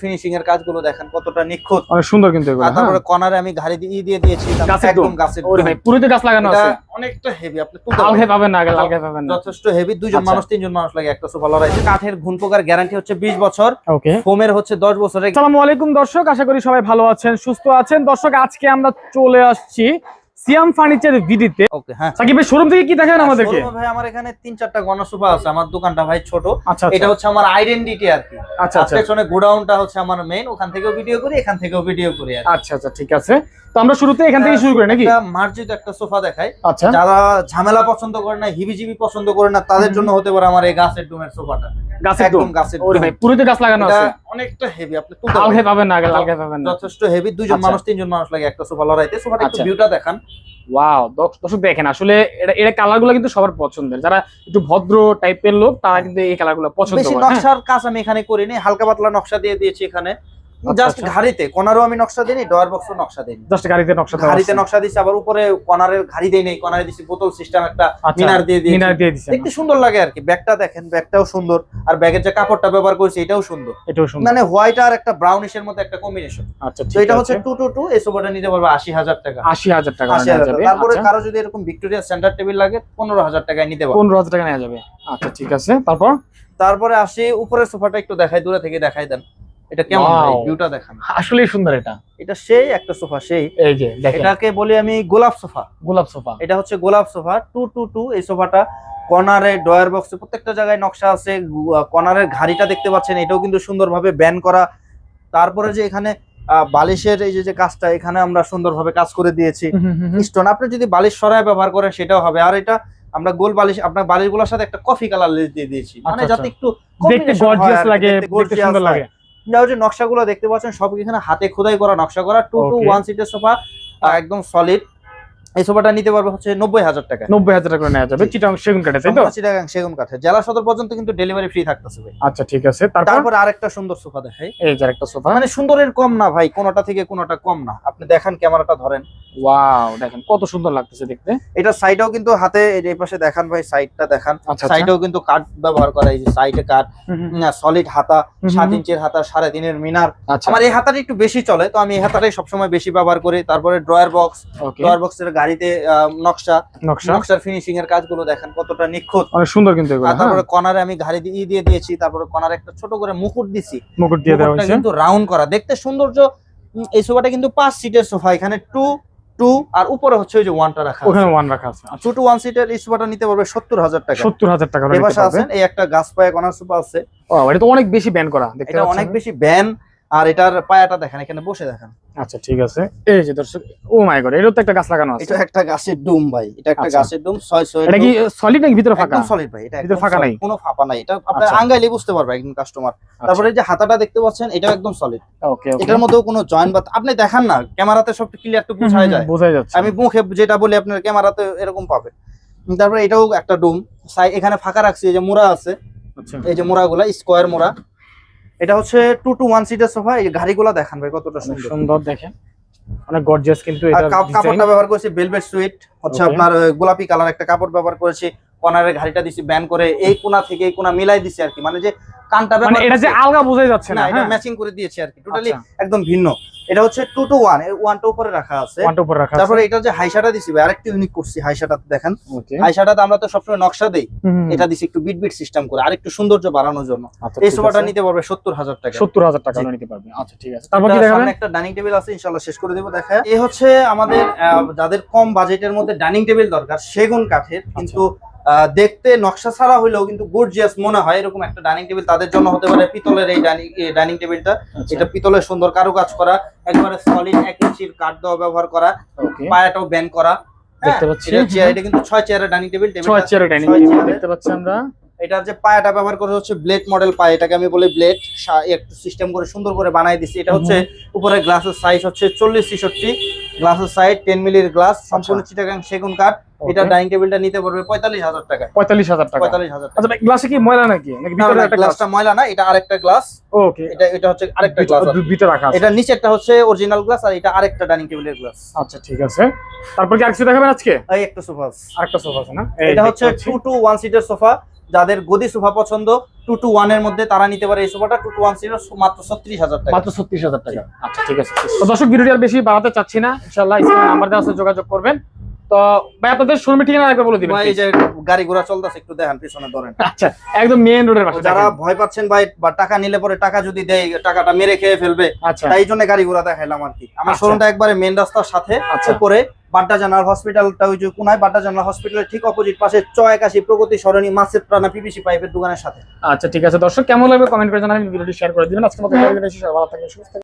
Finishing এর কাজগুলো দেখেন কতটা নিখুঁত, অনেক সুন্দর কিন্তু এগুলো। তারপরে কর্নারে আমি ঘাড়ি দিয়ে দিয়েছি একদম গাছের। ওরে ভাই পুরোতে গাছ লাগানো আছে, অনেকটা হেভি, আপনি হালকা পাবেন না, হালকা পাবেন না, যথেষ্ট হেভি। দুইজন মানুষ তিনজন মানুষ লাগে একটা সোফা লড়াইতে। কাঠের ঘুণ পোকার গ্যারান্টি হচ্ছে 20 বছর, ওকে, ফোমের হচ্ছে 10 বছরের। আসসালামু আলাইকুম দর্শক, আশা করি সবাই ভালো আছেন, সুস্থ আছেন। দর্শক আজকে আমরা চলে আসছি সিয়াম ফার্নিচারের ভিডিতে। ওকে, হ্যাঁ সাকিব ভাই শোরুম থেকে কি দেখেন আমাদেরকে? ভাই আমার এখানে 3-4টা গণা সোফা আছে, আমার দোকানটা ভাই ছোট। আচ্ছা, এটা হচ্ছে আমার আইডেন্টিটি আর কি। আচ্ছা আচ্ছা, পেছনে গোডাউনটা হচ্ছে আমার মেইন, ওখান থেকেও ভিডিও করি, এখান থেকেও ভিডিও করি। আচ্ছা আচ্ছা, ঠিক আছে। তো আমরা শুরুতে এখান থেকে শুরু করি নাকি? একটা মার্জিত একটা সোফা দেখাই। আচ্ছা, যারা ঝামেলা পছন্দ করে না, হিবিজিবি পছন্দ করে না, তাদের জন্য হতে পারে আমার এই গাছের ডোমের সোফাটা। গাছের ডোম, গাছের ওরে ভাই পুরোতে গাছ লাগানো আছে, অনেকটা হেভি, আপনি হালকা পাবেন না, হালকা পাবেন না, যথেষ্ট হেভি। দুইজন মানুষ তিনজন মানুষ লাগে একটা সোফা লড়াইতে। সোফাটা একটু ভিউটা দেখান। ওয়াও দর্শক দেখেন, আসলে এটা কালারগুলো কিন্তু সবার পছন্দের। যারা একটু ভদ্র টাইপের লোক তারা কিন্তু এই কালারগুলো পছন্দ করে। বেশি নকশার কাজ আমি এখানে করিনি, হালকা পাতলা নকশা দিয়ে দিয়েছি এখানে। জাস্ট ঘাড়িতে কোনারও আমি নকশা দিইনি, ডয়ার বক্সও নকশা দিইনি, জাস্ট গাড়িতে নকশা দিয়েছি। আবার উপরে কোনারের ঘাড়ি দেই নেই, কোনারে দিছি বোতল সিস্টেম একটা মিনার দিয়ে দিয়েছি। দেখতে সুন্দর লাগে আর কি। ব্যাগটা দেখেন, ব্যাগটাও সুন্দর, আর ব্যাগের যে কাপড়টা ব্যবহার করেছি এটাও সুন্দর, মানে হোয়াইট আর একটা ব্রাউনিশের মধ্যে একটা কম্বিনেশন। আচ্ছা, তো এটা হচ্ছে 222, এই সোফাটা নিতে পারবে 80,000 টাকা। 80,000 টাকা। তারপরে কারো যদি এরকম ভিক্টোরিয়া স্ট্যান্ডার্ড টেবিল লাগে 15,000 টাকায় নিতে পারবে। 15,000 টাকা নেওয়া যাবে। আচ্ছা, ঠিক আছে। তারপরে আসি উপরের সোফাটা একটু দেখাই, দূরে থেকে দেখাই দেন। এটা কেমন ভাই, ভিউটা দেখান। আসলে সুন্দর। এটা সেই একটা সোফা, সেই এই যে দেখেন, এটাকে বলি আমি গোলাপ সোফা। গোলাপ সোফা, এটা হচ্ছে গোলাপ সোফা 222। এই সোফাটা কর্নারে ডয়ার বক্সে প্রত্যেকটা জায়গায় নকশা আছে। কর্নারের ঘাড়িটা দেখতে পাচ্ছেন, এটাও কিন্তু সুন্দরভাবে ব্যান করা। তারপরে যে এখানে বালিশের এই যে কাজটা, এখানে আমরা সুন্দরভাবে কাজ করে দিয়েছি স্টোন। আপনি যদি বালিশ সরায় ব্যবহার করেন সেটাও হবে। আর এটা আমরা গোল বালিশ, আপনার বালিশগুলোর সাথে একটা কফি কালার দিয়ে দিয়েছি, মানে যাতে একটু দেখতে গর্জিয়াস লাগে, দেখতে সুন্দর লাগে। যে নকশাগুলো দেখতে পাচ্ছেন সব এখানে হাতে খোদাই করা নকশা করা। 221 সিটের সোফা, একদম সলিড। এই সোফাটা নিতে পারবে হচ্ছে 90,000 টাকা। 90,000 টাকা করে নেওয়া যাবে। চিটাং সেগুন কাঠে, তাই তো? চিটাগাং সেগুন কাঠে, জেলা সদর পর্যন্ত কিন্তু ডেলিভারি ফ্রি থাকতেছে ভাই। আচ্ছা, ঠিক আছে। তারপর আরেকটা সুন্দর সোফা দেখাই। এই যে আরেকটা সোফা, মানে সুন্দরের কম না ভাই, কোনটা থেকে কোনটা কম না। আপনি দেখেন, ক্যামেরাটা ধরেন। ওয়াও, দেখেন কত সুন্দর লাগতেছে দেখতে। এটা সাইডেও কিন্তু হাতে এই পাশে দেখান ভাই, সাইডটা দেখান। সাইডেও কিন্তু কাঠ ব্যবহার করা, এই যে সাইডে কাঠ, সলিড হাতা, 7 ইঞ্চির হাতা, 3.5 এর মিনার। আমার এই হাতাটা একটু বেশি চলে, তো আমি এই হাতাটাই সবসময় বেশি ব্যবহার করি। তারপরে ড্রয়ার বক্স, ড্রয়ার বক্সের গাড়িতে নকশার ফিনিশিং এর কাজগুলো দেখেন কতটা নিখুঁত, অনেক সুন্দর কিন্তু এগুলো। তারপরে কর্নারে আমি ঘাড়ি দিয়ে দিয়েছি, তারপরে কর্নারে একটা ছোট করে মুকুট দিছি, মুকুট দিয়ে দেওয়া হয়েছে, কিন্তু রাউন্ড করা, দেখতে সৌন্দর্য। এই সোফাটা কিন্তু 5 সিটের সোফা, এখানে 2 আর উপরে হচ্ছে ওই যে 1টা রাখা আছে, ওখানে 1 রাখা আছে। 2 to 1 সিটের এই সোফাটা নিতে পারবে 70,000 টাকা। 70,000 টাকা এই পাশে আছেন এই একটা গাছ পায়া কর্নার সোফা আছে। ও, এটা তো অনেক বেশি ব্যান করা দেখতে এটা অনেক বেশি ব্যান, আর এটার পায়াটা দেখেন, এখানে বসে দেখেন। আচ্ছা, ঠিক আছে। এই যে দর্শক, ও মাই গড, এটা তো একটা গাছ লাগানো আছে। এটা একটা গাছের ডুম ভাই, এটা একটা গাছের ডুম। 6 এটা কি সলিড নাকি ভিতরে ফাঁকা? একদম সলিড ভাই, এটা ভিতরে ফাঁকা নাই, কোনো ফাঁপা নাই। এটা আপনি আঙ্গাইলে বুঝতে পারবে একদম কাস্টমার। তারপরে এই যে হাতাটা দেখতে পাচ্ছেন, এটাও একদম সলিড। ওকে, এটার মধ্যেও কোনো জয়েন্ট বা আপনি দেখান না, ক্যামেরাতে সব ক্লিয়ার তো বোঝা যাচ্ছে। আমি মুখে যেটা বলি আপনার ক্যামেরাতে এরকম পাবে। তারপরে এটাও একটা ডুম, এখানে ফাঁকা রাখছি, এই যে মোড়া আছে। আচ্ছা, এই যে মোড়াগুলা স্কয়ার মোড়া। এটা হচ্ছে 2 to 1 সিটের সোফা। এই গাড়িগুলো দেখান ভাই কতটা সুন্দর দেখেন, অনেক গর্জিয়াস কিন্তু। এটা কাপড়টা ব্যবহার করেছি ভেলভেট সুইট, হচ্ছে আপনার গোলাপি কালার একটা কাপড় ব্যবহার করেছি। কর্নারের ঘাড়িটা দিছি ব্যান করে, এই কোণা থেকে এই কোণা মিলাই দিছি আর কি, মানে যে কানটা মানে এটা যে আলগা বোঝাই যাচ্ছে না, এটা ম্যাচিং করে দিয়েছি আর কি, টোটালি একদম ভিন্ন। এটা হচ্ছে 2 to 1, এর 1টা উপরে রাখা আছে, 1টা উপরে রাখা আছে। তারপরে এটা যে হাইশাটা দিছি ভাই, আরেকটু ইউনিক করছি হাইশাটা দেখেন। হাইশাটাতে আমরা তো সবসময় নকশা দেই, এটা দিছি একটু বিট সিস্টেম করে আরেকটু সৌন্দর্য বাড়ানোর জন্য। এই সোফাটা নিতে পারবে 70,000 টাকা। 70,000 টাকা নিতে পারবে। আচ্ছা, ঠিক আছে। তারপর কি দেখাবেন? একটা ডাইনিং টেবিল আছে, ইনশাআল্লাহ শেষ করে দেব দেখা। এই হচ্ছে আমাদের যাদের কম বাজেটের মধ্যে ডাইনিং টেবিল দরকার, সেগুন কাঠের, কিন্তু দেখতে নকশা ছাড়া হইলেও কিন্তু গর্জিয়াস মনে হয়, এরকম একটা ডাইনিং টেবিল তাদের জন্য হতে পারে। পিতলের এই ডাইনিং টেবিলটা, এটা পিতলের সুন্দর কারুকাজ করা, একবারে সলিড 1 ইঞ্চির কাঠ দেওয়া ব্যবহার করা, পায়াটাও ব্যান করা দেখতে পাচ্ছি। এটা কিন্তু 6 চেয়ারের ডাইনিং টেবিল, 6 চেয়ারের ডাইনিং টেবিল দেখতে পাচ্ছি আমরা। এটার যে পায়াটা ব্যবহার করা হচ্ছে ব্লেড মডেল পায়া, এটাকে আমি বলি ব্লেড, একটু সিস্টেম করে সুন্দর করে বানাই দিছি। এটা হচ্ছে উপরে গ্লাসের সাইজ হচ্ছে 40-66, গ্লাসের সাইজ 10 মিলির গ্লাস, সম্পূর্ণ চিটাগাং সেগুন কাঠ। এটা ডাইনিং টেবিলটা নিতে পারবে 45,000 টাকা। 45,000 টাকা। 45,000 টাকা। আচ্ছা, গ্লাসে কি ময়লা নাকি ভিতরে একটা গ্লাসটা ময়লা না, এটা আরেকটা গ্লাস। ওকে, এটা হচ্ছে আরেকটা গ্লাস ভিতরে রাখা আছে। এটা নিচেরটা হচ্ছে অরিজিনাল গ্লাস, আর এটা আরেকটা ডাইনিং টেবিলের গ্লাস। আচ্ছা, ঠিক আছে। তারপর কি আরেকটু দেখাবেন আজকে? এই একটা সোফা, আরেকটা সোফা আছে না? এটা হচ্ছে 2 to 1 সিটের সোফা। যাদের গদি সোফা পছন্দ 2-1 এর মধ্যে তারা নিতে পারে এই সোফাটা। 2210 মাত্র 36,000 টাকা। মাত্র 36,000 টাকা। আচ্ছা ঠিক আছে। তো দর্শক ভিডিওটি আর বেশি বাড়াতে চাচ্ছি না, ইনশাআল্লাহ স্ক্রিনে নাম্বার দেওয়া আছে, যোগাযোগ করবেন। তো ভাই আপনাদের শোরুমের ঠিকানা একবার বলে দিবেন। ভাই এই যে গাড়ি ঘোড়া চলতেছে একটু দেখেন পিছনে ধরেন। আচ্ছা একদম মেইন রোডের পাশে। যারা ভয় পাচ্ছেন ভাই বা টাকা নিলে পরে টাকা যদি দেয় টাকাটা মেরে খেয়ে ফেলবে, আচ্ছা তাই জন্য গাড়ি ঘোড়া দেখাইলাম আর কি। আমার আচ্ছা। শোরুমটা একবারে মেন রাস্তার সাথে আচ্ছা। উপরে বাড্ডা জেনারেল হসপিটালটা ওই যে কোনায়, বাড্ডা জেনারেল হসপিটালের ঠিক অপোজিট পাশে 81 প্রগতি সরণি মাছের প্রাণা পিপিসি পাইপের দোকানের সাথে। আচ্ছা ঠিক আছে দর্শক, কেমন লাগবে কমেন্ট করে জানাবেন, ভিডিওটি শেয়ার করে দিবেন। আজকের মতো ভালো থাকবেন, সুস্থ থাকবেন।